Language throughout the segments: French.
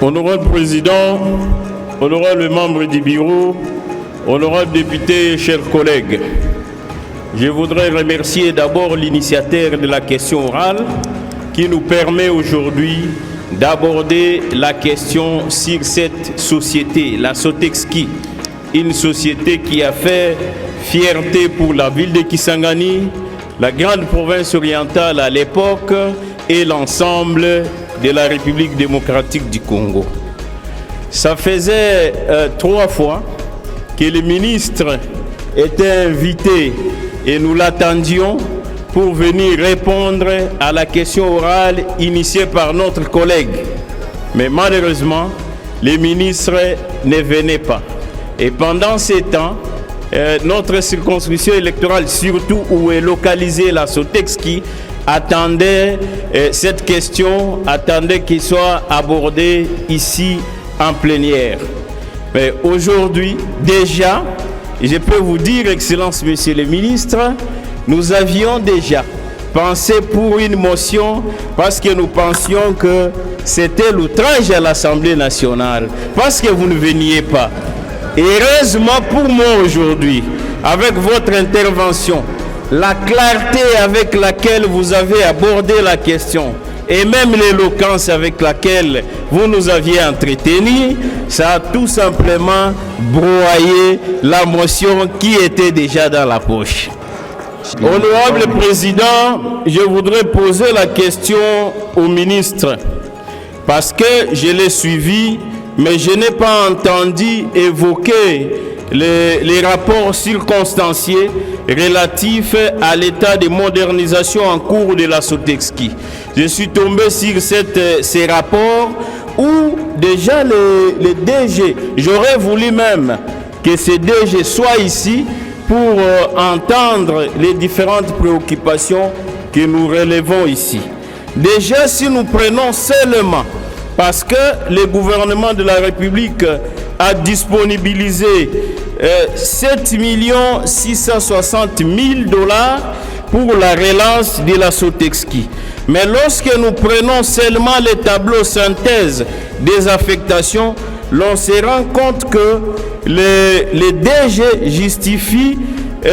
Honorable Président, honorable membre du bureau, honorable député, chers collègues, je voudrais remercier d'abord l'initiateur de la question orale qui nous permet aujourd'hui d'aborder la question sur cette société, la Sotexki, une société qui a fait fierté pour la ville de Kisangani, la grande province orientale à l'époque et l'ensemble de la République démocratique du Congo. Ça faisait 3 fois que le ministre était invité et nous l'attendions pour venir répondre à la question orale initiée par notre collègue. Mais malheureusement, le ministre ne venait pas. Et pendant ces temps, notre circonscription électorale, surtout où est localisée la Sotexki, attendait cette question, attendait qu'il soit abordé ici en plénière. Mais aujourd'hui, déjà, je peux vous dire, Excellence, Monsieur le Ministre, nous avions déjà pensé pour une motion parce que nous pensions que c'était l'outrage à l'Assemblée nationale, parce que vous ne veniez pas. Et heureusement pour moi aujourd'hui, avec votre intervention, la clarté avec laquelle vous avez abordé la question et même l'éloquence avec laquelle vous nous aviez entretenus, ça a tout simplement broyé la motion qui était déjà dans la poche. Honorable Président, je voudrais poser la question au ministre parce que je l'ai suivi, mais je n'ai pas entendu évoquer les rapports circonstanciés relatifs à l'état de modernisation en cours de la Sotexki. Je suis tombé sur ces rapports où déjà les DG, j'aurais voulu même que ces DG soient ici pour entendre les différentes préoccupations que nous relevons ici. Déjà, si nous prenons seulement, parce que le gouvernement de la République a disponibilisé 7 660 000 $ pour la relance de la Sotexki. Mais lorsque nous prenons seulement les tableaux synthèse des affectations, l'on se rend compte que les DG justifient 1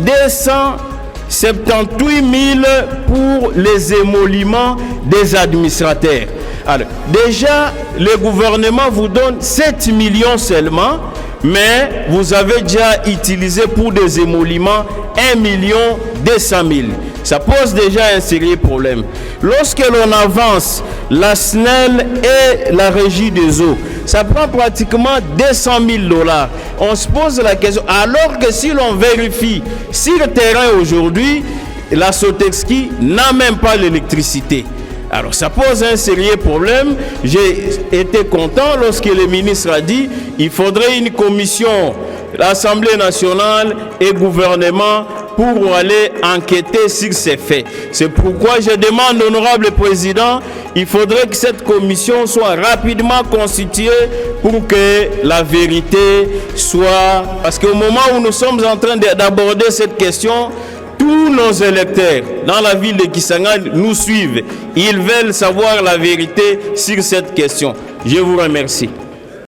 278 000 pour les émoluments des administrateurs. Alors, déjà, le gouvernement vous donne 7 millions seulement, mais vous avez déjà utilisé pour des émoluments 1 200 000. Ça pose déjà un sérieux problème. Lorsque l'on avance la SNEL et la régie des eaux, ça prend pratiquement 200 000 $. On se pose la question, alors que si l'on vérifie sur le terrain aujourd'hui, la Sotexki n'a même pas l'électricité. Alors ça pose un sérieux problème. J'ai été content lorsque le ministre a dit qu'il faudrait une commission, l'Assemblée nationale et gouvernement pour aller enquêter sur ces faits. C'est pourquoi je demande, honorable Président, il faudrait que cette commission soit rapidement constituée pour que la vérité soit... Parce qu'au moment où nous sommes en train d'aborder cette question, tous nos électeurs dans la ville de Kisangani nous suivent. Ils veulent savoir la vérité sur cette question. Je vous remercie.